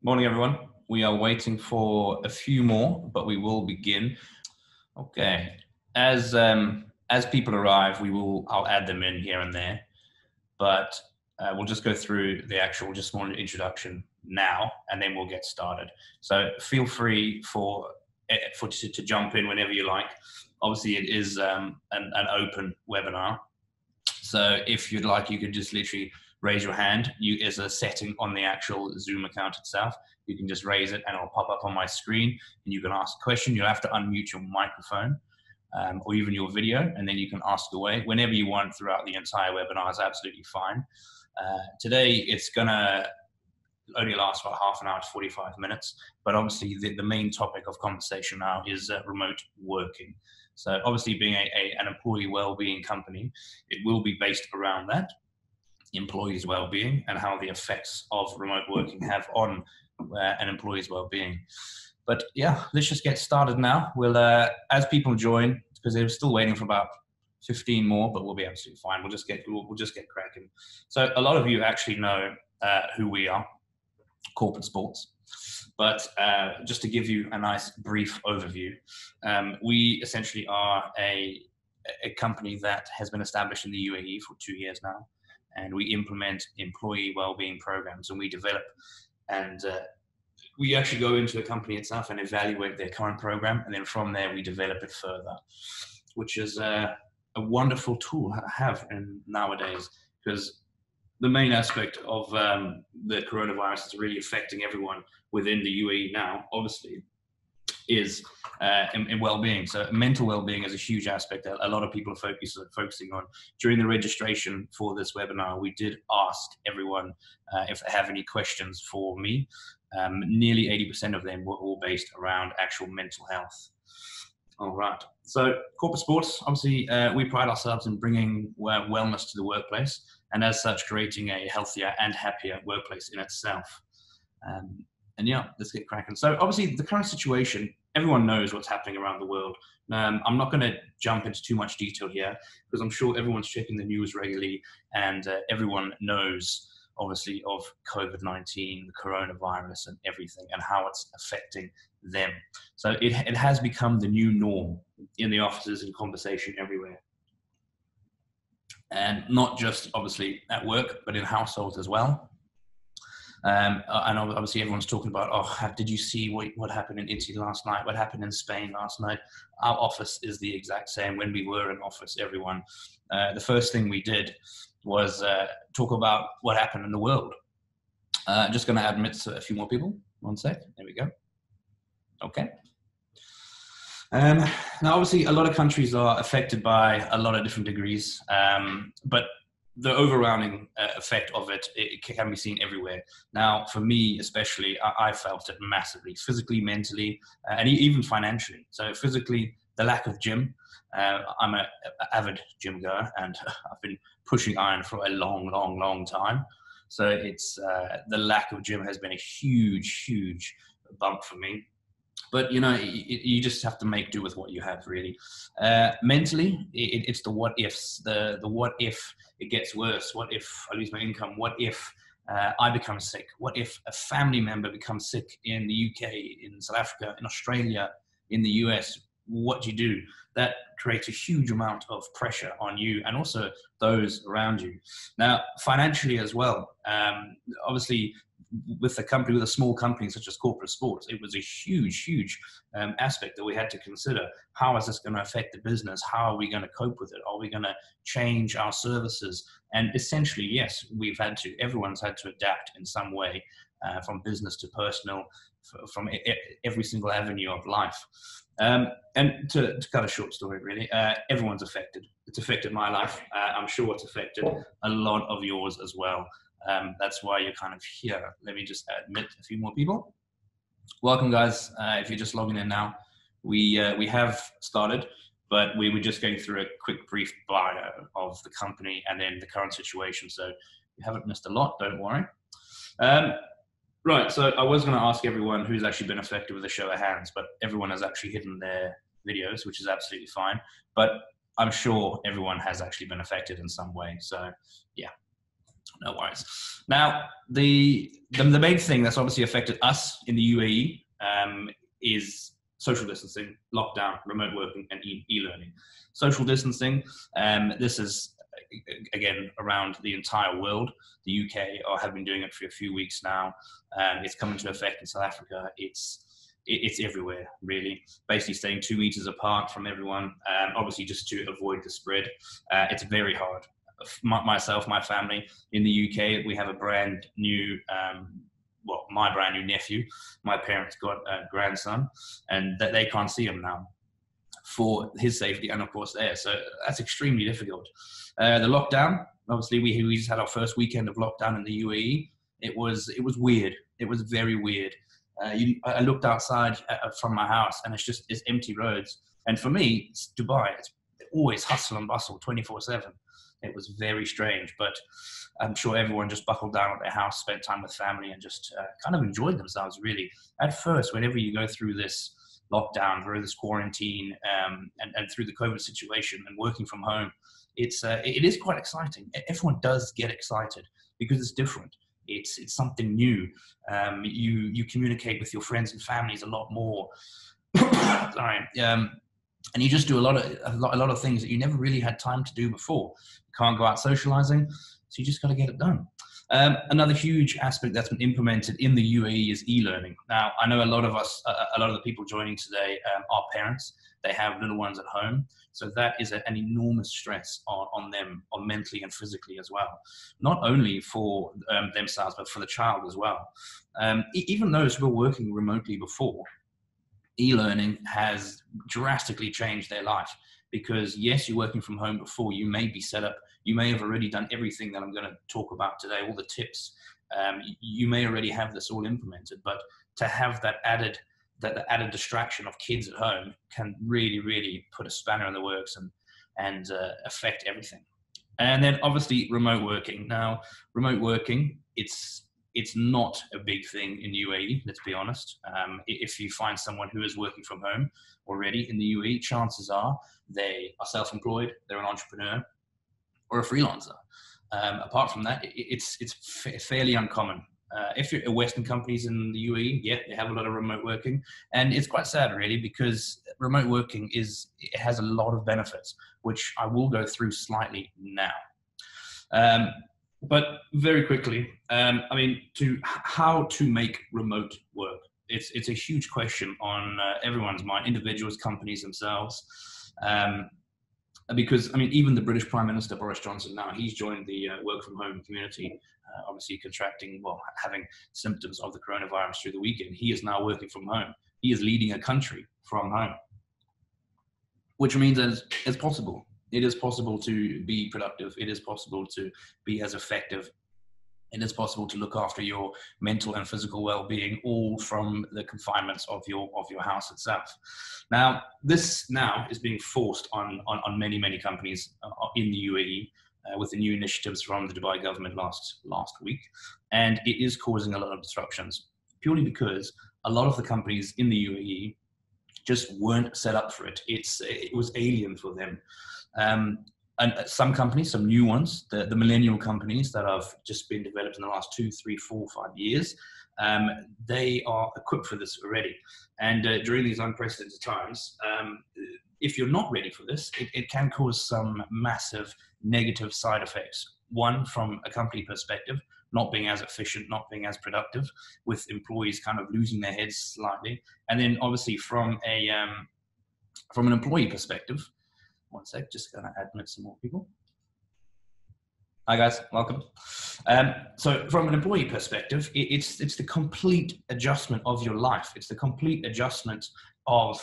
Morning, everyone. We are waiting for a few more, but we will begin. Okay. As people arrive, I'll add them in here and there, but we'll just go through the actual just more introduction now, and then we'll get started. So feel free to jump in whenever you like. Obviously, it is an open webinar. So if you'd like, you could just literally raise your hand. There's a setting on the actual Zoom account itself. You can just raise it and it'll pop up on my screen and you can ask a question. You'll have to unmute your microphone or even your video, and then you can ask away whenever you want throughout the entire webinar. Is absolutely fine. Today, it's gonna only last about half an hour to 45 minutes, but obviously the main topic of conversation now is remote working. So obviously being an employee well-being company, it will be based around that, employees' well-being and how the effects of remote working have on an employee's well-being. But yeah, let's just get started now. We'll, as people join, because they're still waiting for about 15 more, but we'll be absolutely fine. We'll just get cracking. So a lot of you actually know who we are, Corporate Sports. But just to give you a nice brief overview, we essentially are a company that has been established in the UAE for 2 years now, and we implement employee well-being programs, and we develop and we actually go into the company itself and evaluate their current program, and then from there we develop it further, which is a wonderful tool to have nowadays, because the main aspect of the coronavirus is really affecting everyone within the UAE now, obviously, is in well-being. So mental well-being is a huge aspect that a lot of people are focusing on. During the registration for this webinar, we did ask everyone if they have any questions for me. Nearly 80% of them were all based around actual mental health. All right. So Corporate Sports, obviously, we pride ourselves in bringing wellness to the workplace, and as such, creating a healthier and happier workplace in itself. And yeah, let's get cracking. So obviously, the current situation, everyone knows what's happening around the world. I'm not going to jump into too much detail here, because I'm sure everyone's checking the news regularly, and everyone knows, obviously, of COVID-19, the coronavirus and everything, and how it's affecting them. So it has become the new norm in the offices and conversation everywhere. And not just, obviously, at work, but in households as well. And obviously everyone's talking about, oh, did you see what happened in Italy last night? What happened in Spain last night? Our office is the exact same. When we were in office, everyone, the first thing we did was talk about what happened in the world. Just going to admit a few more people. One sec. There we go. Okay. Now, obviously, a lot of countries are affected by a lot of different degrees, but the overwhelming effect of it can be seen everywhere. Now, for me especially, I felt it massively, physically, mentally, and even financially. So physically, the lack of gym. I'm an avid gym goer, and I've been pushing iron for a long time. So it's the lack of gym has been a huge bump for me. But you know, you just have to make do with what you have, really. Mentally, it's the what ifs. The what if it gets worse? What if I lose my income? What if I become sick? What if a family member becomes sick in the UK, in South Africa, in Australia, in the US? What do you do? That creates a huge amount of pressure on you and also those around you. Now, financially as well, obviously, with a small company such as Corporate Sports, it was a huge aspect that we had to consider. How is this going to affect the business? How are we going to cope with it? Are we going to change our services? And essentially, yes, everyone's had to adapt in some way, from business to personal, from every single avenue of life. And to cut a short story, really, everyone's affected. It's affected my life. I'm sure it's affected a lot of yours as well. That's why you're kind of here. Let me just admit a few more people. Welcome, guys. If you're just logging in now, we have started, but we were just going through a quick brief bio of the company and then the current situation. So you haven't missed a lot, don't worry. Right, so I was going to ask everyone who's actually been affected with a show of hands, but everyone has actually hidden their videos, which is absolutely fine. But I'm sure everyone has actually been affected in some way. So yeah. No worries. Now, the main thing that's obviously affected us in the UAE is social distancing, lockdown, remote working, and e-learning. Social distancing, this is, again, around the entire world. The UK have been doing it for a few weeks now. It's come into effect in South Africa. It's everywhere, really. Basically staying 2 meters apart from everyone, obviously just to avoid the spread. It's very hard. Myself, my family in the UK, we have a brand new, my brand new nephew. My parents got a grandson, and that they can't see him now for his safety and of course theirs. So that's extremely difficult. The lockdown, obviously, we just had our first weekend of lockdown in the UAE. It was weird. It was very weird. I looked outside from my house, and it's empty roads. And for me, it's Dubai. It's always hustle and bustle, 24/7. It was very strange, but I'm sure everyone just buckled down at their house, spent time with family, and just kind of enjoyed themselves, really. At first, whenever you go through this lockdown, through this quarantine, and through the COVID situation and working from home, it is quite exciting. Everyone does get excited because it's different. It's something new. You communicate with your friends and families a lot more. Sorry. And you just do a lot of things that you never really had time to do before. You can't go out socializing, so you just got to get it done. Another huge aspect that's been implemented in the UAE is e-learning. Now, I know a lot of the people joining today are parents. They have little ones at home. So that is an enormous stress on them, on mentally and physically as well. Not only for themselves, but for the child as well. Even those who were working remotely before, e-learning has drastically changed their life, because yes, you're working from home before, you may be set up, you may have already done everything that I'm going to talk about today, all the tips, you may already have this all implemented, but to have that added distraction of kids at home can really, really put a spanner in the works and affect everything. And then obviously remote working. Now, remote working, it's not a big thing in UAE, let's be honest. If you find someone who is working from home already in the UAE, chances are they are self-employed, they're an entrepreneur, or a freelancer. Apart from that, it's fairly uncommon. If you're Western companies in the UAE, yeah, they have a lot of remote working, and it's quite sad, really, because remote working it has a lot of benefits, which I will go through slightly now. But very quickly, how to make remote work. It's a huge question on everyone's mind, individuals, companies themselves. Because, even the British Prime Minister, Boris Johnson, now he's joined the work from home community, obviously having symptoms of the coronavirus through the weekend. He is now working from home. He is leading a country from home, which means that it's possible. It is possible to be productive. It is possible to be as effective. It is possible to look after your mental and physical well-being, all from the confinements of your house itself. Now, this now is being forced on many, many companies in the UAE with the new initiatives from the Dubai government last week. And it is causing a lot of disruptions, purely because a lot of the companies in the UAE just weren't set up for it. It was alien for them. And some companies, some new ones, the millennial companies that have just been developed in the last 2, 3, 4, 5 years, they are equipped for this already. And during these unprecedented times, if you're not ready for this, it can cause some massive negative side effects. One, from a company perspective, not being as efficient, not being as productive, with employees kind of losing their heads slightly. And then obviously from an employee perspective, one sec, just gonna admit some more people. Hi guys, welcome. So from an employee perspective, it's the complete adjustment of your life. It's the complete adjustment of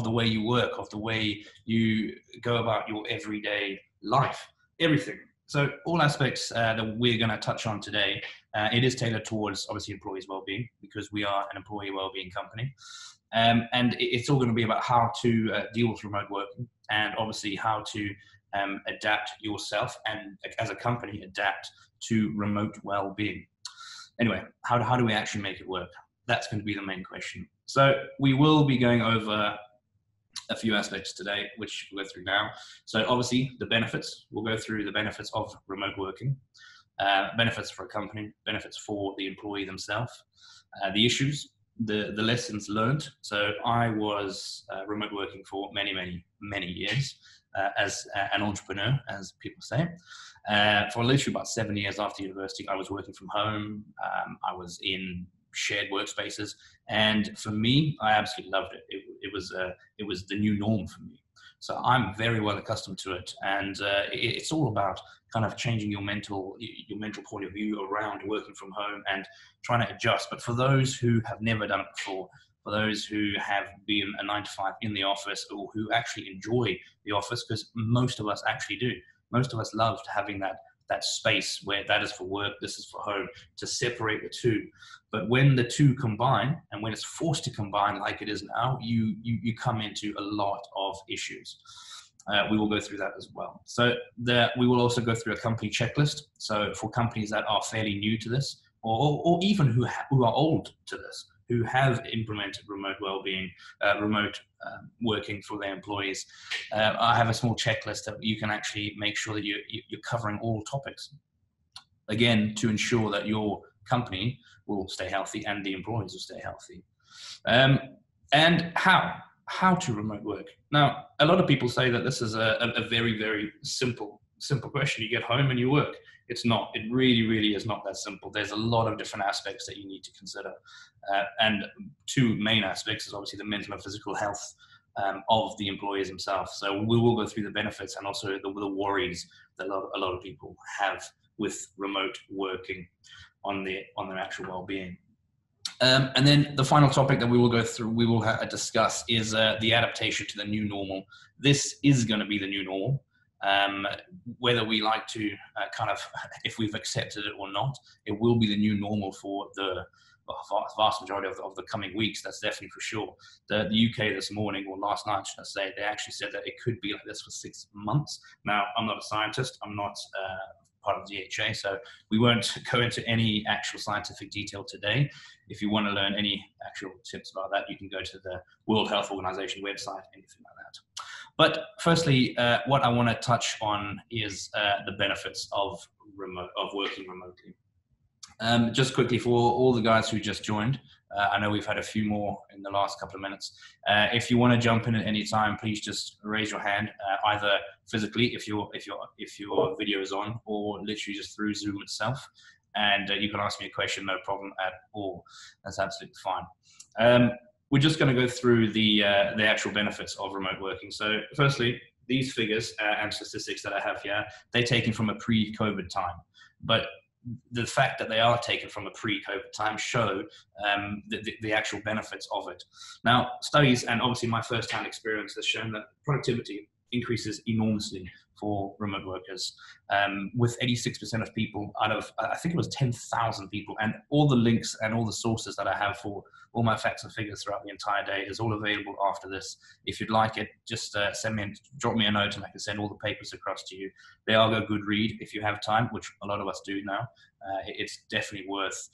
the way you work, of the way you go about your everyday life, everything. So all aspects that we're going to touch on today, it is tailored towards obviously employees' well-being, because we are an employee well-being company. And it's all going to be about how to deal with remote working, and obviously how to adapt yourself and as a company adapt to remote well-being. Anyway, how do we actually make it work? That's going to be the main question. So we will be going over a few aspects today, which we'll go through now. So obviously the benefits, we'll go through the benefits of remote working. benefits for a company, benefits for the employee themselves, the issues, the lessons learned. So I was remote working for many years as an entrepreneur, as people say. For literally about 7 years after university, I was working from home. I was in shared workspaces, and for me, I absolutely loved it. It was the new norm for me. So I'm very well accustomed to it, and it's all about kind of changing your mental point of view around working from home and trying to adjust. But for those who have never done it before, for those who have been a 9 to 5 in the office, or who actually enjoy the office, because most of us actually do. Most of us loved having that space where that is for work, this is for home, to separate the two. But when the two combine, and when it's forced to combine like it is now, you come into a lot of issues. We will go through that as well. So we will also go through a company checklist. So for companies that are fairly new to this, or even who are old to this, who have implemented remote wellbeing, remote working for their employees, I have a small checklist that you can actually make sure that you're covering all topics. Again, to ensure that your company will stay healthy and the employees will stay healthy. And how to remote work. Now, a lot of people say that this is a very, very simple question. You get home and you work. It's not. It really is not that simple. There's a lot of different aspects that you need to consider. And two main aspects is obviously the mental and physical health of the employees themselves. So we will go through the benefits and also the worries that a lot of people have with remote working on their actual well-being. And then the final topic that we will go through, we will discuss, is the adaptation to the new normal. This is going to be the new normal. Whether we like to if we've accepted it or not, it will be the new normal for the vast majority of the coming weeks. That's definitely for sure. The UK this morning, or last night, should I say, they actually said that it could be like this for 6 months. Now, I'm not a scientist. I'm not part of DHA, so we won't go into any actual scientific detail today. If you want to learn any actual tips about that, you can go to the World Health Organization website, anything like that. But firstly, what I want to touch on is the benefits of working remotely. Just quickly, for all the guys who just joined, I know we've had a few more in the last couple of minutes. If you want to jump in at any time, please just raise your hand, either physically if your video is on, or literally just through Zoom itself. And you can ask me a question, no problem at all. That's absolutely fine. We're just going to go through the actual benefits of remote working. So firstly, these figures and statistics that I have here, they're taken from a pre-COVID time. But the fact that they are taken from a pre-COVID time show the actual benefits of it. Now, studies, and obviously my first-hand experience, has shown that productivity increases enormously for remote workers, with 86% of people out of, I think it was 10,000 people, and all the links and all the sources that I have for all my facts and figures throughout the entire day is all available after this. If you'd like it, just drop me a note and I can send all the papers across to you. They are a good read if you have time, which a lot of us do now. It's definitely worth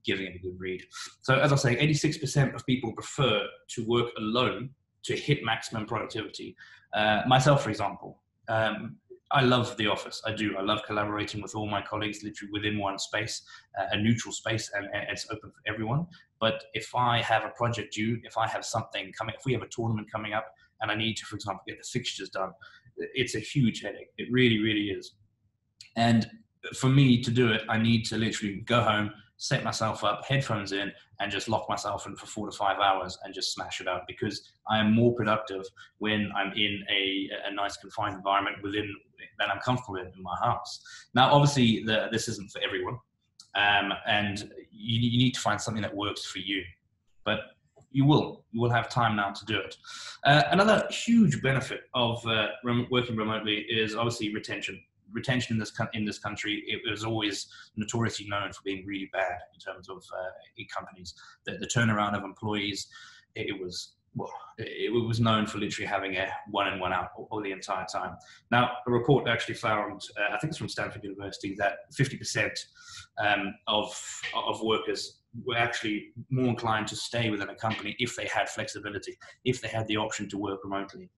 giving it a good read. So as I say, 86% of people prefer to work alone to hit maximum productivity. Myself, for example, I love the office. I do. I love collaborating with all my colleagues literally within one space, a neutral space, and it's open for everyone. But if I have a project due, if I have something coming, if we have a tournament coming up and I need to, for example, get the fixtures done, it's a huge headache. It really is. And for me to do it, I need to literally go home, set myself up, headphones in, and just lock myself in for 4 to 5 hours and just smash it out, because I am more productive when I'm in a nice confined environment that I'm comfortable in my house. Now, obviously, this isn't for everyone, and you need to find something that works for you, but you will have time now to do it. Another huge benefit of working remotely is obviously retention. Retention in this country, it was always notoriously known for being really bad in terms of companies. The turnaround of employees, it was known for literally having a one in, one out all the entire time. Now, a report actually found, I think it's from Stanford University, that 50% of workers were actually more inclined to stay within a company if they had flexibility, if they had the option to work remotely.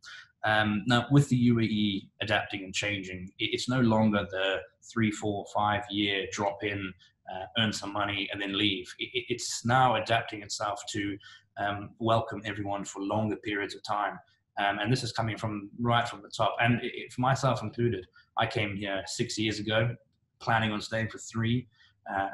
Now, with the UAE adapting and changing, it's no longer the 3, 4, 5 year drop in, earn some money and then leave. It's now adapting itself to welcome everyone for longer periods of time. And this is coming from right from the top. And for myself included, I came here 6 years ago, planning on staying for 3.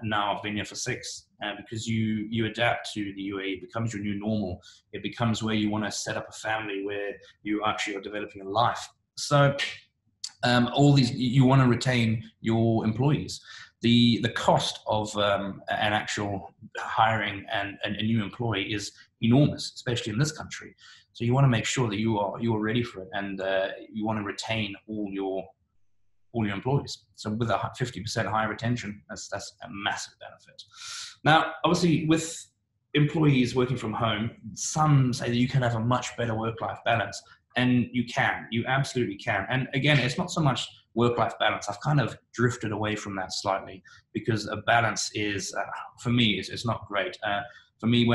Now I've been here for 6, because you adapt to the UAE. It becomes your new normal. It becomes where you want to set up a family, where you actually are developing a life. So all these, you want to retain your employees. The cost of an actual hiring and a new employee is enormous, especially in this country. So you want to make sure that you are ready for it, and you want to retain all your employees. So with a 50% higher retention, that's a massive benefit. Now, obviously, with employees working from home, some say that you can have a much better work-life balance, and you absolutely can. And again, it's not so much work-life balance. I've kind of drifted away from that slightly, because a balance is, for me, it's not great. For me,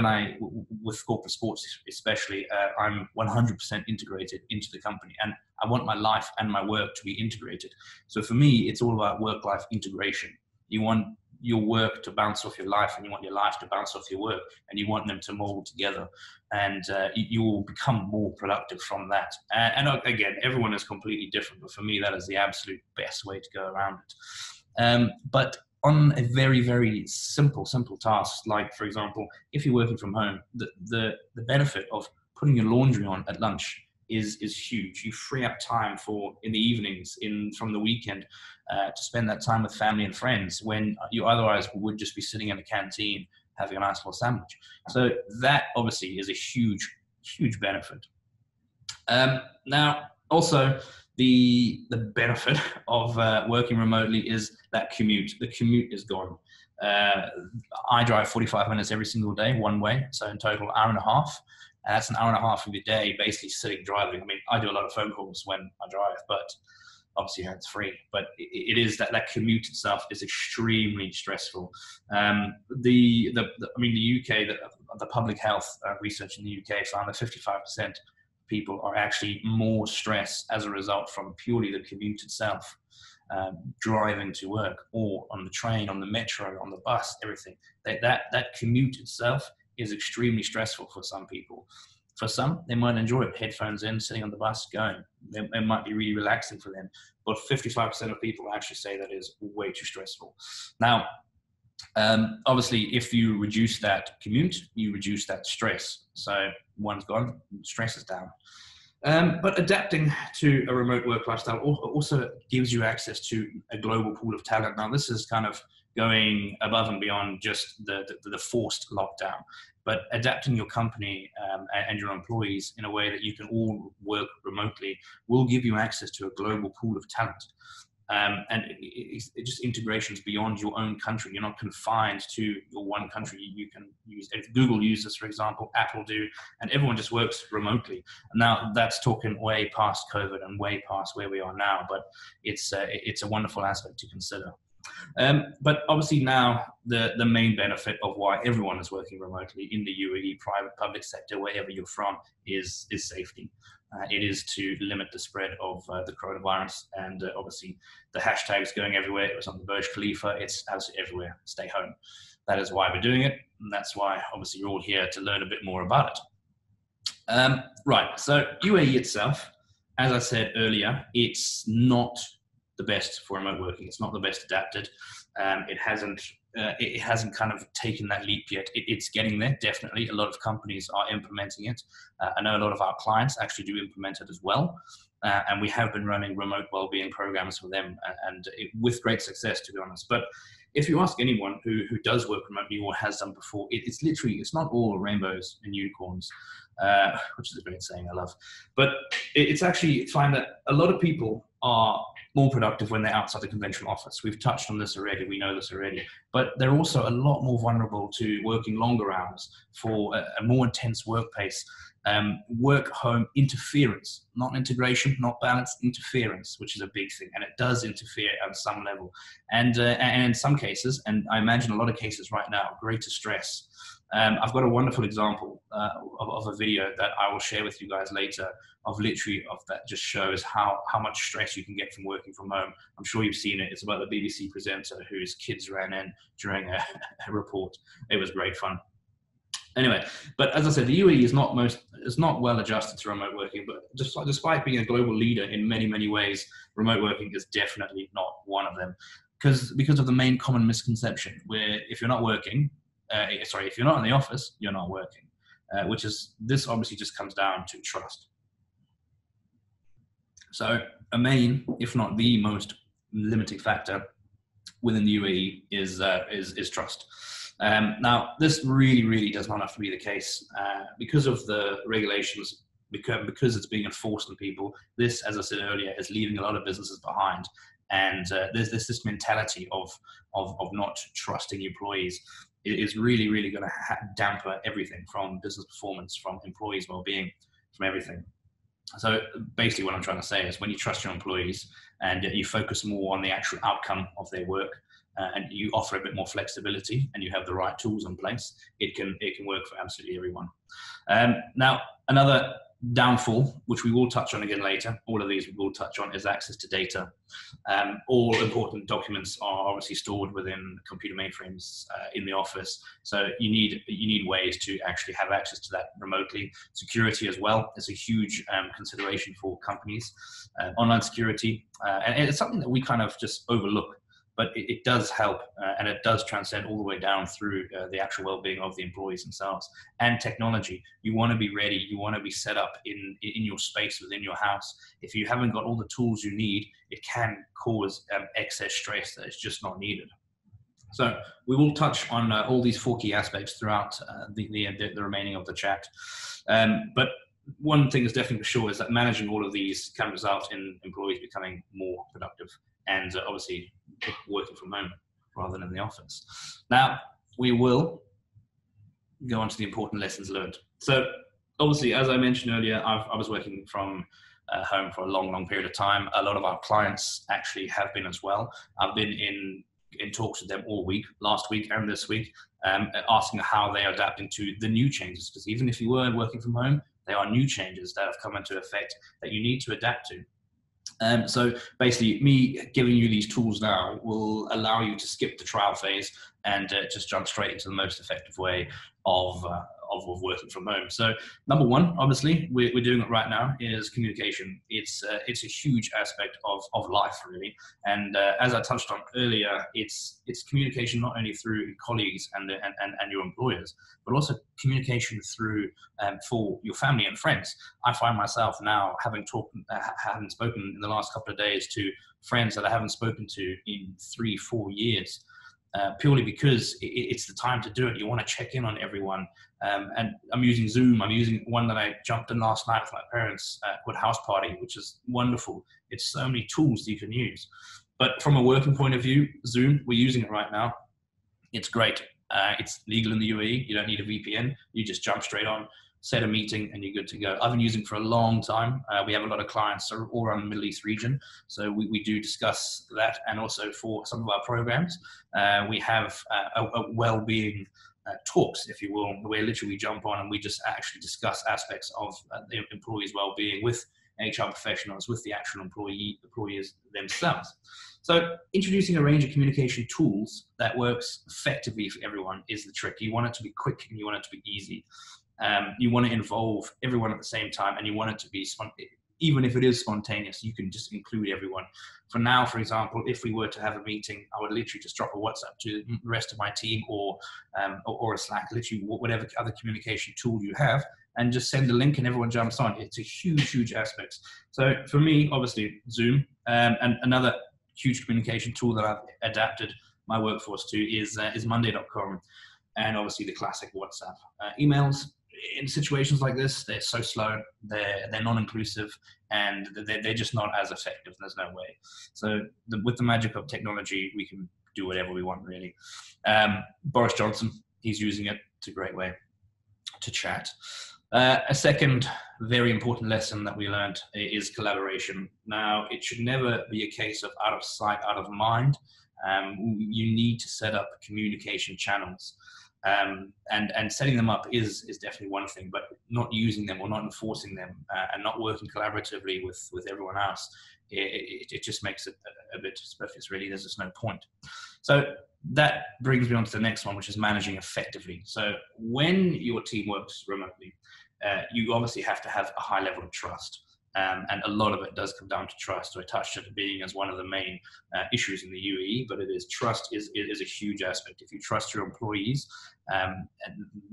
with corporate sports especially, I'm 100% integrated into the company, and I want my life and my work to be integrated. So for me, it's all about work-life integration. You want your work to bounce off your life, and you want your life to bounce off your work, and you want them to mold together, and you will become more productive from that. And again, everyone is completely different, but for me, that is the absolute best way to go around it. But on a very, very simple task, like, for example, if you're working from home, the benefit of putting your laundry on at lunch is huge. You free up time in the evenings, from the weekend, to spend that time with family and friends, when you otherwise would just be sitting in a canteen having a nice little sandwich. So that obviously is a huge benefit. Now, also, the benefit of working remotely is that commute. The commute is gone. I drive 45 minutes every single day, one way. So in total, hour and a half. And that's an hour and a half of your day basically sitting driving. I mean, I do a lot of phone calls when I drive, but obviously hands free. But it is that commute itself is extremely stressful. The UK, the public health research in the UK found that 55% people are actually more stressed as a result from purely the commute itself, driving to work, or on the train, on the metro, on the bus, everything. That commute itself is extremely stressful for some people. For some, they might enjoy it, headphones in, sitting on the bus, going. It might be really relaxing for them. But 55% of people actually say that is way too stressful. Now, obviously, if you reduce that commute, you reduce that stress. So one's gone, stress is down. But adapting to a remote work lifestyle also gives you access to a global pool of talent. Now, this is kind of going above and beyond just the forced lockdown, but adapting your company and your employees in a way that you can all work remotely will give you access to a global pool of talent. And it just integrations beyond your own country. You're not confined to your one country. You can use, if Google uses, for example, Apple do, and everyone just works remotely. Now, that's talking way past COVID and way past where we are now, but it's a wonderful aspect to consider. But obviously now the main benefit of why everyone is working remotely in the UAE, private, public sector, wherever you're from, is safety. It is to limit the spread of the coronavirus, and obviously the hashtags going everywhere. It was on the Burj Khalifa. It's absolutely everywhere. Stay home. That is why we're doing it, and that's why obviously you're all here to learn a bit more about it. Right, so UAE itself, as I said earlier, it's not the best for remote working. It's not the best adapted. It hasn't kind of taken that leap yet. It's getting there, definitely. A lot of companies are implementing it. I know a lot of our clients actually do implement it as well. And we have been running remote wellbeing programs for them, and with great success, to be honest. But if you ask anyone who does work remotely or has done before, it's not all rainbows and unicorns, which is a great saying I love. But it's actually find that a lot of people are more productive when they're outside the conventional office. We've touched on this already. We know this already. But they're also a lot more vulnerable to working longer hours for a more intense work pace. Work-home interference, not integration, not balance, interference, which is a big thing, and it does interfere at some level. And in some cases, and I imagine a lot of cases right now, greater stress. I've got a wonderful example of a video that I will share with you guys later of that just shows how much stress you can get from working from home. I'm sure you've seen it. It's about the BBC presenter whose kids ran in during a report. It was great fun. Anyway, but as I said, the UAE is not well adjusted to remote working, but despite being a global leader in many, many ways, remote working is definitely not one of them, because of the main common misconception where if you're not working, if you're not in the office, you're not working, this obviously just comes down to trust. So a main, if not the most limiting factor within the UAE is trust. Now, this really does not have to be the case because of the regulations, because it's being enforced on people. This, as I said earlier, is leaving a lot of businesses behind. And there's this mentality of not trusting employees. It is really going to damper everything from business performance, from employees' well-being, from everything. So basically what I'm trying to say is when you trust your employees and you focus more on the actual outcome of their work, and you offer a bit more flexibility and you have the right tools in place, it can work for absolutely everyone. Now, another downfall, which we will touch on again later, all of these we will touch on, is access to data. All important documents are obviously stored within computer mainframes in the office. So you need ways to actually have access to that remotely. Security as well is a huge consideration for companies. Online security, and it's something that we kind of just overlook. But it does help, and it does transcend all the way down through the actual well-being of the employees themselves. And technology, you want to be ready, you want to be set up in your space within your house. If you haven't got all the tools you need, it can cause excess stress that is just not needed. So we will touch on all these 4 key aspects throughout the remaining of the chat. But one thing is definitely for sure is that managing all of these can result in employees becoming more productive and obviously working from home rather than in the office. Now, we will go on to the important lessons learned. So obviously, as I mentioned earlier, I was working from home for a long period of time. A lot of our clients actually have been as well. I've been in talks with them all week, last week and this week, asking how they are adapting to the new changes. Because even if you weren't working from home, there are new changes that have come into effect that you need to adapt to. So basically, me giving you these tools now will allow you to skip the trial phase and just jump straight into the most effective way of working from home. So number one, obviously, we're doing it right now, is communication. It's a huge aspect of life, really. And as I touched on earlier, it's communication not only through colleagues and your employers, but also communication through for your family and friends. I find myself now having spoken in the last couple of days to friends that I haven't spoken to in 3-4 years. Purely because it's the time to do it. You want to check in on everyone. And I'm using Zoom. I'm using one that I jumped in last night with my parents called House Party, which is wonderful. It's so many tools you can use. But from a working point of view, Zoom, we're using it right now. It's great. It's legal in the UAE. You don't need a VPN. You just jump straight on, set a meeting, and you're good to go. I've been using it for a long time. We have a lot of clients all around the Middle East region. So we do discuss that. And also for some of our programs, we have a well-being talks, if you will, where literally we jump on and we just actually discuss aspects of the employees' well-being with HR professionals, with the actual employees themselves. So introducing a range of communication tools that works effectively for everyone is the trick. You want it to be quick and you want it to be easy. You want to involve everyone at the same time, and you want it to be even if it is spontaneous, you can just include everyone. For now, for example, if we were to have a meeting, I would literally just drop a WhatsApp to the rest of my team or a Slack, literally whatever other communication tool you have, and just send a link and everyone jumps on. It's a huge aspect. So for me, obviously Zoom, and another huge communication tool that I've adapted my workforce to is Monday.com, and obviously the classic WhatsApp. Emails, in situations like this, they're so slow, they're non-inclusive, and they're just not as effective. There's no way. So with the magic of technology, we can do whatever we want, really. Boris Johnson, he's using it. It's a great way to chat. A second very important lesson that we learned is collaboration. Now, it should never be a case of out of sight, out of mind. You need to set up communication channels. And setting them up is definitely one thing, but not using them or not enforcing them and not working collaboratively with everyone else, it just makes it a bit superfluous, really. There's just no point. So that brings me on to the next one, which is managing effectively. So when your team works remotely, you obviously have to have a high level of trust. And a lot of it does come down to trust. So I touched on it being as one of the main issues in the UAE, but it is trust is a huge aspect. If you trust your employees,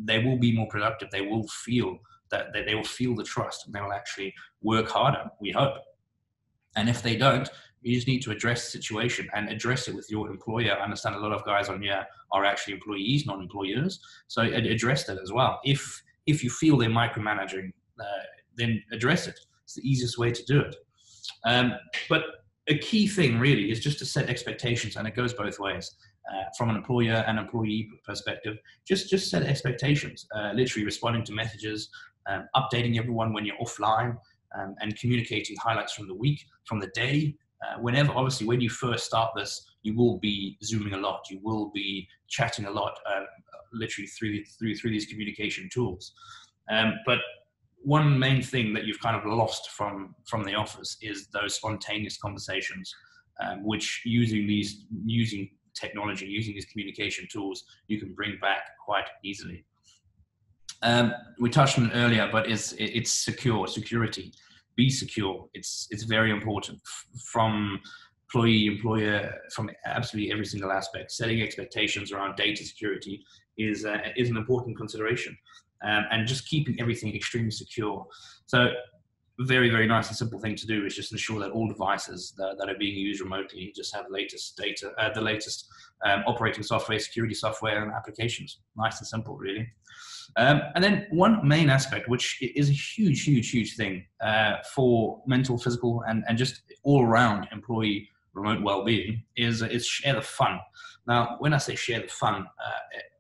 they will be more productive. They will feel that they will feel the trust, and they will actually work harder, we hope. And if they don't, you just need to address the situation and address it with your employer. I understand a lot of guys on here are actually employees, not employers. So address that as well. If you feel they're micromanaging, then address it. It's the easiest way to do it. But a key thing really is just to set expectations, and it goes both ways. From an employer and employee perspective, just set expectations, literally responding to messages, updating everyone when you're offline, and communicating highlights from the week, from the day. Whenever, obviously, when you first start this, you will be Zooming a lot. You will be chatting a lot, literally through these communication tools. But one main thing that you've kind of lost from the office is those spontaneous conversations, which using technology, using these communication tools, you can bring back quite easily. We touched on it earlier, but it's security. Be secure. It's very important from employee, employer, from absolutely every single aspect. Setting expectations around data security is an important consideration, and just keeping everything extremely secure. So very, very nice and simple thing to do is just ensure that all devices that are being used remotely just have the latest operating software, security software, and applications. Nice and simple, really. And then one main aspect, which is a huge thing for mental, physical, and just all around employee remote well-being is share the fun. Now, when I say share the fun,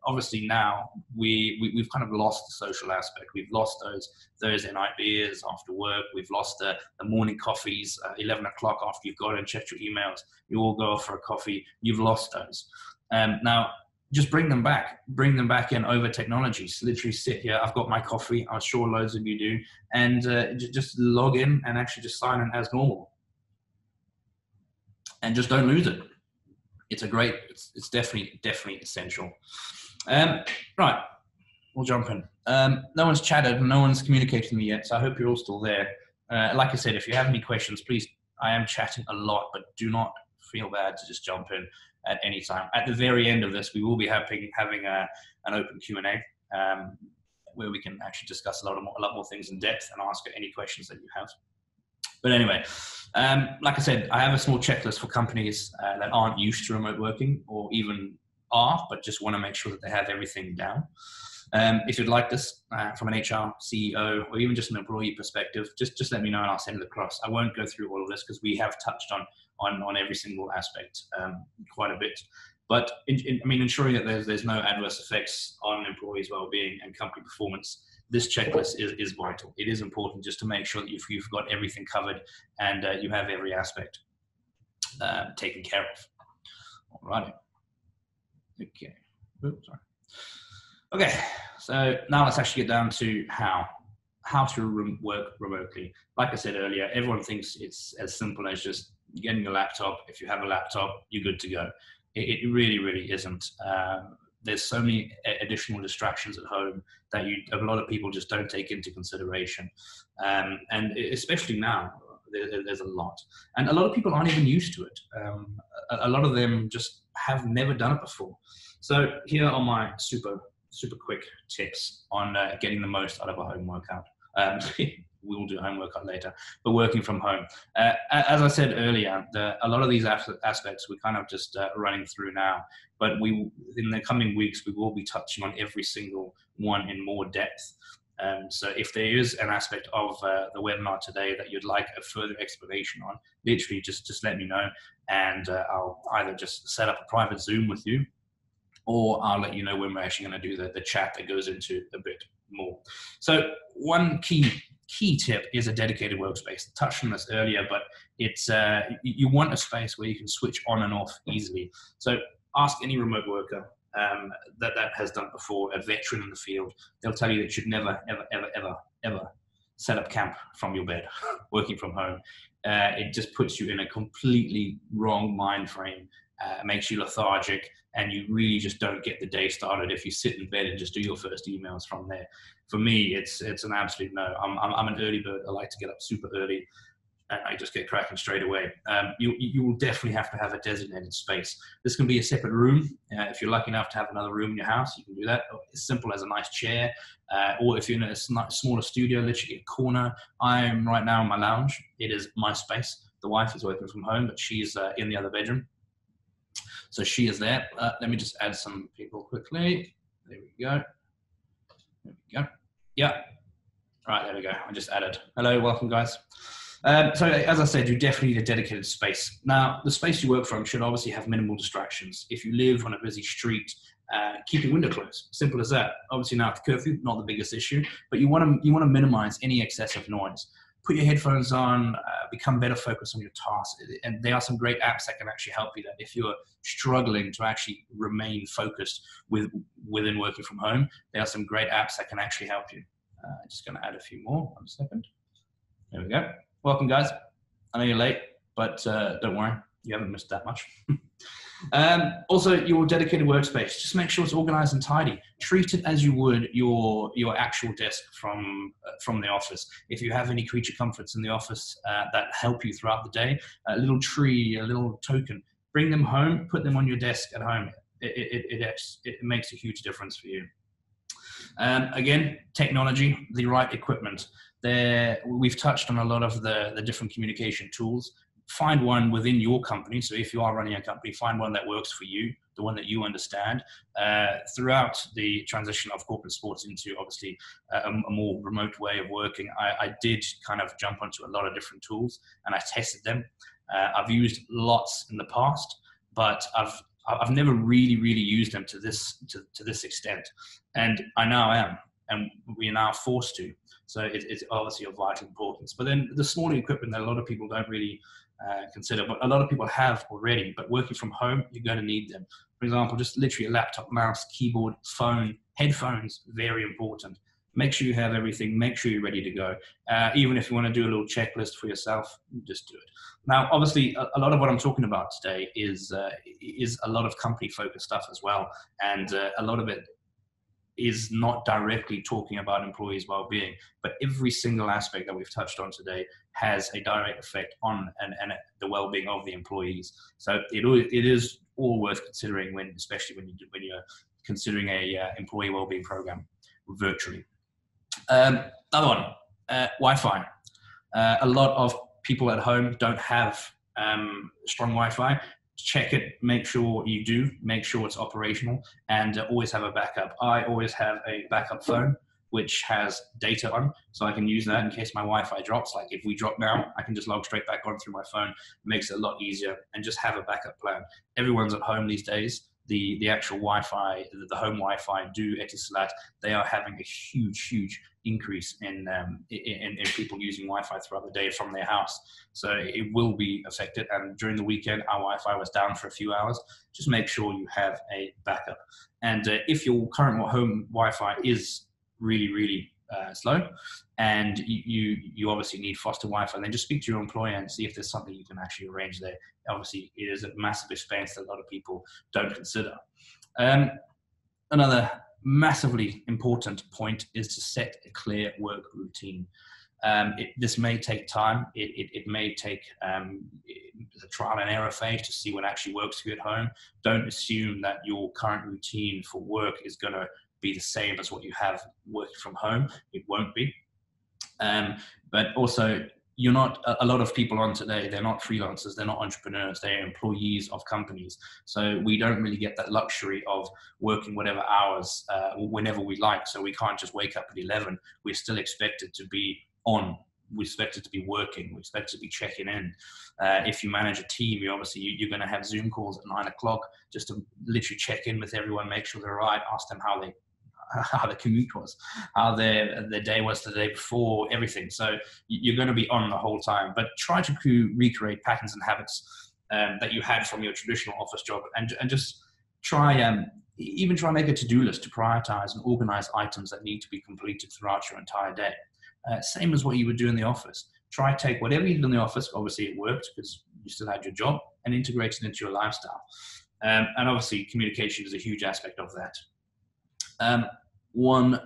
obviously now we've kind of lost the social aspect. We've lost those Thursday night beers after work. We've lost the morning coffees, 11 o'clock after you've got and checked your emails. You all go off for a coffee. You've lost those. Now, just bring them back in over technology. So literally sit here. I've got my coffee. I'm sure loads of you do. And just log in and actually just sign in as normal. And just don't lose it. It's definitely essential. Right, we'll jump in. No one's chatted, no one's communicated to me yet, so I hope you're all still there. Like I said, if you have any questions, please, I am chatting a lot, but do not feel bad to just jump in at any time. At the very end of this, we will be having an open Q&A where we can actually discuss a lot more things in depth and ask any questions that you have. But anyway, like I said, I have a small checklist for companies that aren't used to remote working or even are, but just want to make sure that they have everything down. If you'd like this from an HR, CEO, or even just an employee perspective, just let me know and I'll send it across. I won't go through all of this because we have touched on every single aspect quite a bit. But ensuring that there's no adverse effects on employees' well-being and company performance, this checklist is vital. It is important just to make sure that you've got everything covered and you have every aspect taken care of. All right. Okay. Oops, sorry. Okay. So now let's actually get down to how to work remotely. Like I said earlier, everyone thinks it's as simple as just getting a laptop. If you have a laptop, you're good to go. It really isn't. There's so many additional distractions at home that a lot of people just don't take into consideration. And especially now, there's a lot. And a lot of people aren't even used to it. A lot of them just have never done it before. So here are my super quick tips on getting the most out of a home workout. We will do a home workout later, but working from home. As I said earlier, a lot of these aspects we're kind of just running through now, but in the coming weeks, we will be touching on every single one in more depth. So if there is an aspect of the webinar today that you'd like a further explanation on, literally just let me know, and I'll either just set up a private Zoom with you, or I'll let you know when we're actually going to do the chat that goes into a bit more. So one key tip is a dedicated workspace. I touched on this earlier, but it's you want a space where you can switch on and off easily. So ask any remote worker that has done it before, a veteran in the field. They'll tell you that you should never, ever set up camp from your bed, working from home. It just puts you in a completely wrong mind frame. Makes you lethargic, and you really just don't get the day started if you sit in bed and just do your first emails from there. For me, it's an absolute no. I'm an early bird. I like to get up super early, and I just get cracking straight away. You will definitely have to have a designated space. This can be a separate room. If you're lucky enough to have another room in your house, you can do that. As simple as a nice chair, or if you're in a smaller studio, literally a corner. I'm right now in my lounge. It is my space. The wife is working from home, but she's in the other bedroom. So she is there. Let me just add some people quickly. There we go. There we go. Yeah. Right, there we go. I just added. Hello, welcome guys. So as I said, you definitely need a dedicated space. Now, the space you work from should obviously have minimal distractions. If you live on a busy street, keep your window closed. Simple as that. Obviously now with curfew, not the biggest issue, but you want to minimize any excessive noise. Put your headphones on, become better focused on your tasks. And there are some great apps that can actually help you that if you're struggling to actually remain focused within working from home, there are some great apps that can actually help you. I'm just going to add a few more. 1 second. There we go. Welcome, guys. I know you're late, but don't worry. You haven't missed that much. Also, your dedicated workspace. Just make sure it's organized and tidy. Treat it as you would your actual desk from the office. If you have any creature comforts in the office that help you throughout the day, a little tree, a little token, bring them home, put them on your desk at home. It makes a huge difference for you. Again, technology, the right equipment. We've touched on a lot of the different communication tools. Find one within your company. So if you are running a company, find one that works for you, the one that you understand. Throughout the transition of corporate sports into obviously a more remote way of working, I did kind of jump onto a lot of different tools and I tested them. I've used lots in the past, but I've never really used them to this extent, and I now am, and we are now forced to. So it's obviously of vital importance. But then the smaller equipment that a lot of people don't really consider, but a lot of people have already. But working from home, you're going to need them. For example, just literally a laptop, mouse, keyboard, phone, headphones, very important. Make sure you have everything. Make sure you're ready to go. Even if you want to do a little checklist for yourself, just do it. Now, obviously, a lot of what I'm talking about today is a lot of company-focused stuff as well, and a lot of it is not directly talking about employees' well-being, but every single aspect that we've touched on today has a direct effect on and the well-being of the employees. So it is all worth considering especially when you're considering a employee well-being program virtually. Another one, Wi-Fi. A lot of people at home don't have strong Wi-Fi. Check it, make sure you do, make sure it's operational, and always have a backup. I always have a backup phone which has data on, so I can use that in case my Wi-Fi drops. Like if we drop now, I can just log straight back on through my phone. It makes it a lot easier, and just have a backup plan. Everyone's at home these days. The actual Wi-Fi, the home Wi-Fi do Etisalat, they are having a huge increase in people using Wi-Fi throughout the day from their house. So it will be affected. And during the weekend, our Wi-Fi was down for a few hours. Just make sure you have a backup. And if your current home Wi-Fi is really slow, and you obviously need faster Wi-Fi, then just speak to your employer and see if there's something you can actually arrange there. Obviously, it is a massive expense that a lot of people don't consider. Another massively important point is to set a clear work routine. This may take time. It may take the trial and error phase to see what actually works for you at home. Don't assume that your current routine for work is going to be the same as what you have working from home. It won't be. But also, you're not, a lot of people on today, they're not freelancers, they're not entrepreneurs, they're employees of companies. So we don't really get that luxury of working whatever hours, whenever we like. So we can't just wake up at 11. We're still expected to be on. We're expected to be working. We're expected to be checking in. If you manage a team, you're going to have Zoom calls at 9 o'clock just to literally check in with everyone, make sure they're all right, ask them how how the commute was, how their day was the day before, everything. So you're going to be on the whole time, but try to recreate patterns and habits that you had from your traditional office job, and just try even try and make a to-do list to prioritize and organize items that need to be completed throughout your entire day. Same as what you would do in the office. Try to take whatever you did in the office, obviously it worked because you still had your job, and integrate it into your lifestyle. And obviously communication is a huge aspect of that. One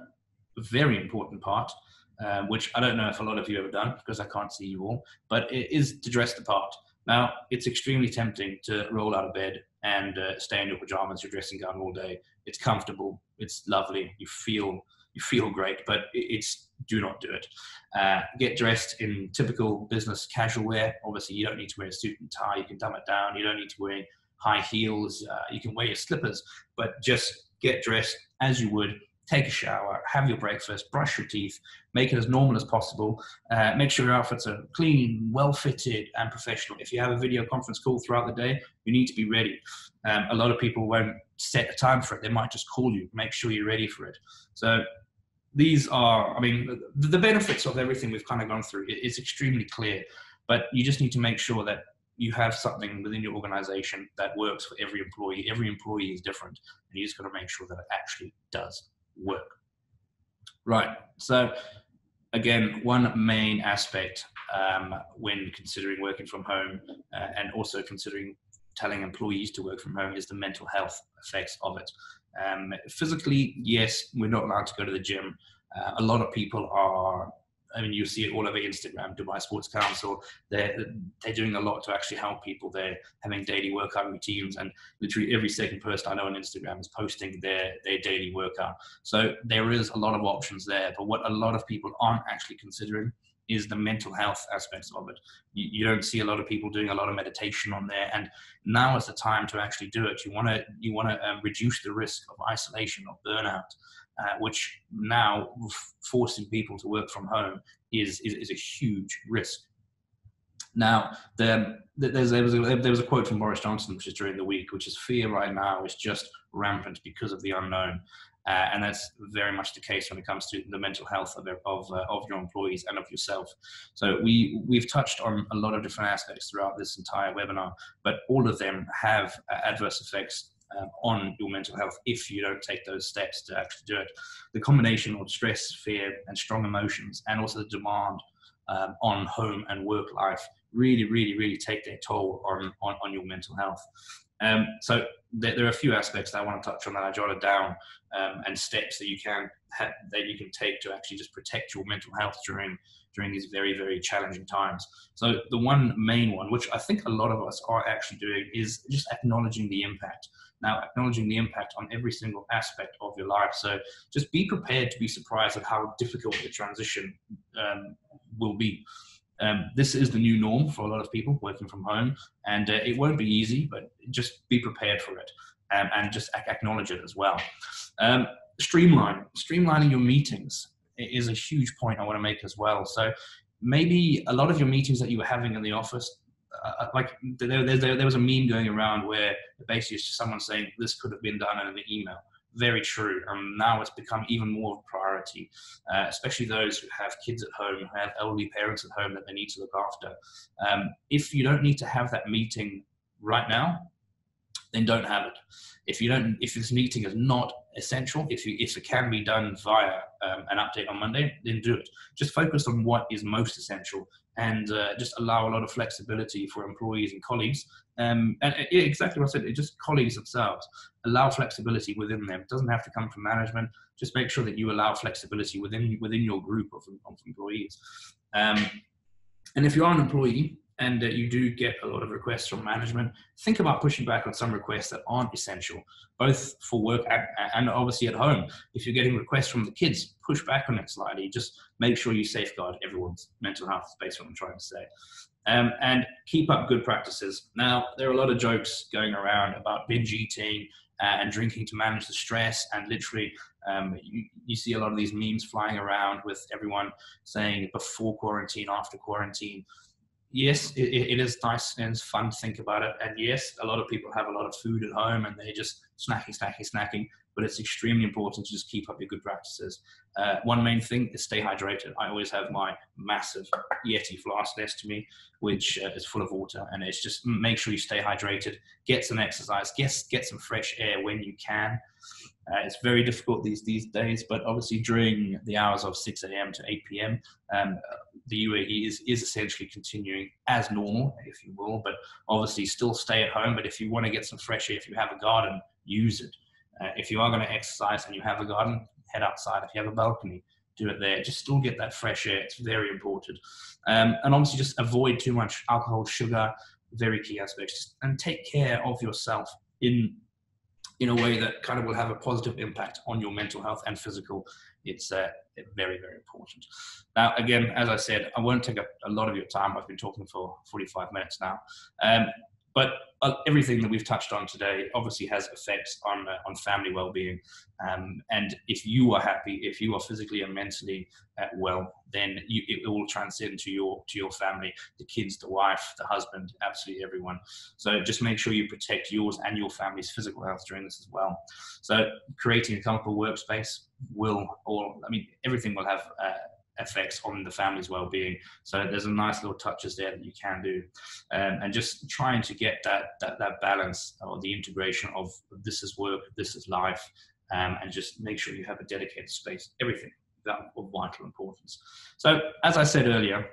very important part, which I don't know if a lot of you have ever done because I can't see you all, but it is to dress the part. Now, it's extremely tempting to roll out of bed and stay in your pajamas, your dressing gown all day. It's comfortable, it's lovely, you feel great, but do not do it. Get dressed in typical business casual wear. Obviously, you don't need to wear a suit and tie. You can dumb it down. You don't need to wear high heels. You can wear your slippers, but just get dressed as you would. Take a shower, have your breakfast, brush your teeth, make it as normal as possible. Make sure your outfits are clean, well-fitted, and professional. If you have a video conference call throughout the day, you need to be ready. A lot of people won't set a time for it. They might just call you. Make sure you're ready for it. So these are, I mean, the benefits of everything we've kind of gone through. It's extremely clear, but you just need to make sure that you have something within your organization that works for every employee. Every employee is different, and you just got to make sure that it actually does work. Right. So again, one main aspect when considering working from home and also considering telling employees to work from home is the mental health effects of it. Physically, yes, we're not allowed to go to the gym. A lot of people are, I mean, you see it all over Instagram. Dubai Sports Council, they're doing a lot to actually help people. They're having daily workout routines, and literally every second person I know on Instagram is posting their daily workout. So there is a lot of options there, but what a lot of people aren't actually considering is the mental health aspects of it. You don't see a lot of people doing a lot of meditation on there, and now is the time to actually do it. You want to reduce the risk of isolation, of burnout, which now forcing people to work from home is a huge risk. Now, there was a quote from Boris Johnson, which is during the week, which is fear right now is just rampant because of the unknown. And that's very much the case when it comes to the mental health of your employees and of yourself. So we've touched on a lot of different aspects throughout this entire webinar, but all of them have adverse effects on your mental health if you don't take those steps to actually do it. The combination of stress, fear, and strong emotions, and also the demand on home and work life really take their toll on your mental health. So there are a few aspects that I want to touch on that I jotted down, and steps that you can take to actually just protect your mental health during these very challenging times. So the one main one, which I think a lot of us are actually doing, is just acknowledging the impact. Now, acknowledging the impact on every single aspect of your life. So just be prepared to be surprised at how difficult the transition will be. This is the new norm for a lot of people working from home, and it won't be easy, but just be prepared for it, and just acknowledge it as well. Streamlining your meetings is a huge point I want to make as well. So maybe a lot of your meetings that you were having in the office, like there was a meme going around where basically it's just someone saying this could have been done in an email. Very true. Now it's become even more of a priority, especially those who have kids at home, who have elderly parents at home that they need to look after. If you don't need to have that meeting right now, then don't have it. If this meeting is not essential, if it can be done via an update on Monday, then do it. Just focus on what is most essential, and just allow a lot of flexibility for employees and colleagues. And exactly what I said, it's just colleagues themselves. Allow flexibility within them. It doesn't have to come from management. Just make sure that you allow flexibility within your group of employees. And if you are an employee and you do get a lot of requests from management, think about pushing back on some requests that aren't essential, both for work and obviously at home. If you're getting requests from the kids, push back on it slightly. Just make sure you safeguard everyone's mental health, is basically what I'm trying to say. And keep up good practices. Now, there are a lot of jokes going around about binge eating and drinking to manage the stress, and literally you see a lot of these memes flying around with everyone saying before quarantine, after quarantine. Yes, it is nice and it's fun to think about it. And yes, a lot of people have a lot of food at home and they just snacking, but it's extremely important to just keep up your good practices. One main thing is stay hydrated. I always have my massive Yeti flask next to me, which is full of water, and it's just make sure you stay hydrated, get some exercise, get some fresh air when you can. It's very difficult these days, but obviously during the hours of 6 a.m. to 8 p.m., the UAE is essentially continuing as normal, if you will, but obviously still stay at home. But if you want to get some fresh air, if you have a garden, use it. If you are going to exercise and you have a garden, head outside. If you have a balcony, do it there. Just still get that fresh air. It's very important. And obviously just avoid too much alcohol, sugar, very key aspects, and take care of yourself in a way that kind of will have a positive impact on your mental health and physical. It's very, very important. Now, again, as I said, I won't take up a lot of your time. I've been talking for 45 minutes now. But everything that we've touched on today obviously has effects on family well-being. And if you are happy, if you are physically and mentally well, then it will transcend to your family, the kids, the wife, the husband, absolutely everyone. So just make sure you protect yours and your family's physical health during this as well. So creating a comfortable workspace everything will have effects on the family's well-being. So there's a nice little touches there that you can do, and just trying to get that balance or the integration of this is work, this is life, and just make sure you have a dedicated space. Everything that of vital importance. So as I said earlier,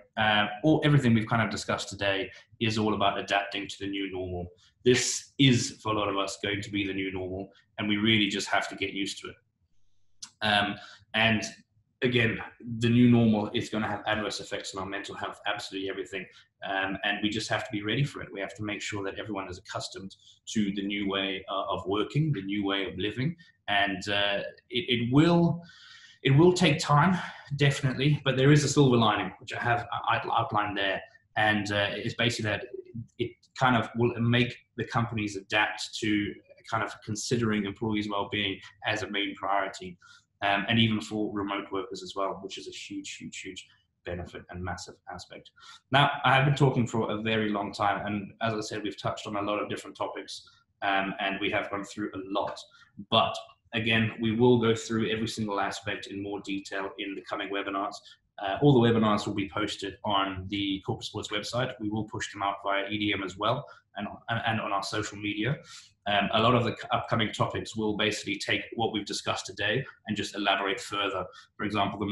everything we've kind of discussed today is all about adapting to the new normal. This is, for a lot of us, going to be the new normal, and we really just have to get used to it. And again, the new normal is going to have adverse effects on our mental health, absolutely everything. And we just have to be ready for it. We have to make sure that everyone is accustomed to the new way of working, the new way of living. And it will take time, definitely, but there is a silver lining, which I have outlined there. And it's basically that it kind of will make the companies adapt to kind of considering employees' well-being as a main priority. And even for remote workers as well, which is a huge benefit and massive aspect. Now, I have been talking for a very long time, and as I said, we've touched on a lot of different topics, and we have gone through a lot. But again, we will go through every single aspect in more detail in the coming webinars. All the webinars will be posted on the Corporate Sports website. We will push them out via EDM as well, and on our social media. A lot of the upcoming topics will basically take what we've discussed today and just elaborate further. For example, the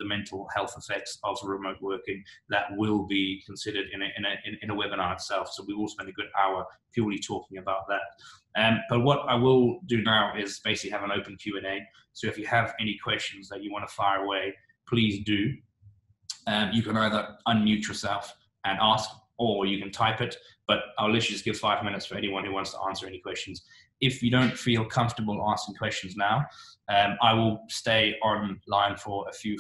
mental health effects of remote working, that will be considered in a webinar itself. So we will spend a good hour purely talking about that. But what I will do now is basically have an open Q&A. So if you have any questions that you want to fire away, please do. You can either unmute yourself and ask, or you can type it, but I'll literally just give 5 minutes for anyone who wants to answer any questions. If you don't feel comfortable asking questions now, I will stay online for a few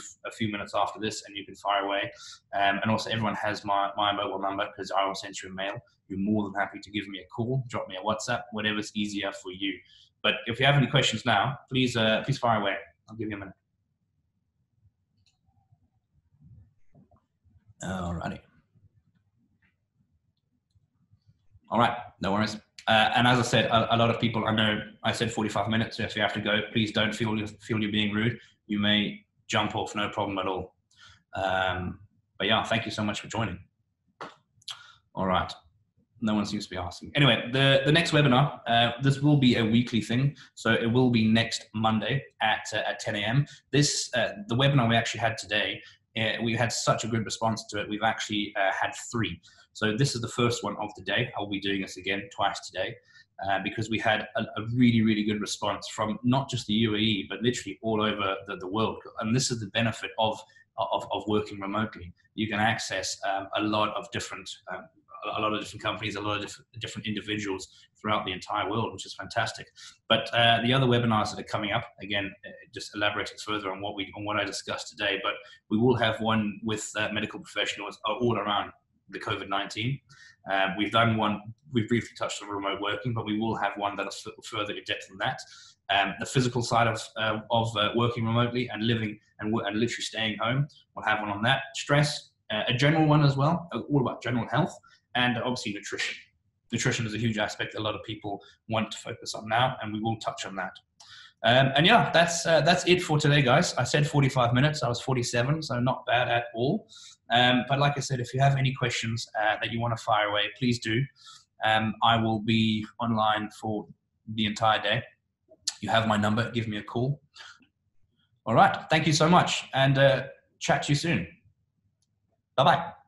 minutes after this, and you can fire away. And also, everyone has my mobile number, because I will send you a mail. You're more than happy to give me a call, drop me a WhatsApp, whatever's easier for you. But if you have any questions now, please fire away. I'll give you a minute. Alrighty. All right, no worries. And as I said, a lot of people, I know I said 45 minutes, so if you have to go, please don't feel you're being rude. You may jump off, no problem at all. But yeah, thank you so much for joining. All right, no one seems to be asking. Anyway, the next webinar, this will be a weekly thing, so it will be next Monday at 10 a.m. This, the webinar we actually had today, we had such a good response to it. We've actually had 3. So this is the first one of the day. I'll be doing this again twice today because we had a really good response from not just the UAE, but literally all over the world. And this is the benefit of working remotely. You can access a lot of different companies, a lot of different individuals throughout the entire world, which is fantastic. But the other webinars that are coming up, again, just elaborating further on what I discussed today. But we will have one with medical professionals all around the COVID-19. We've done one, we've briefly touched on remote working, but we will have one that is further in depth than that. The physical side of working remotely and living and literally staying home, we'll have one on that. Stress, a general one as well, all about general health, and obviously nutrition. nutrition is a huge aspect a lot of people want to focus on now, and we will touch on that. And yeah, that's it for today, guys. I said 45 minutes. I was 47, so not bad at all. But like I said, if you have any questions that you want to fire away, please do. I will be online for the entire day. You have my number. Give me a call. All right. Thank you so much, and chat to you soon. Bye-bye.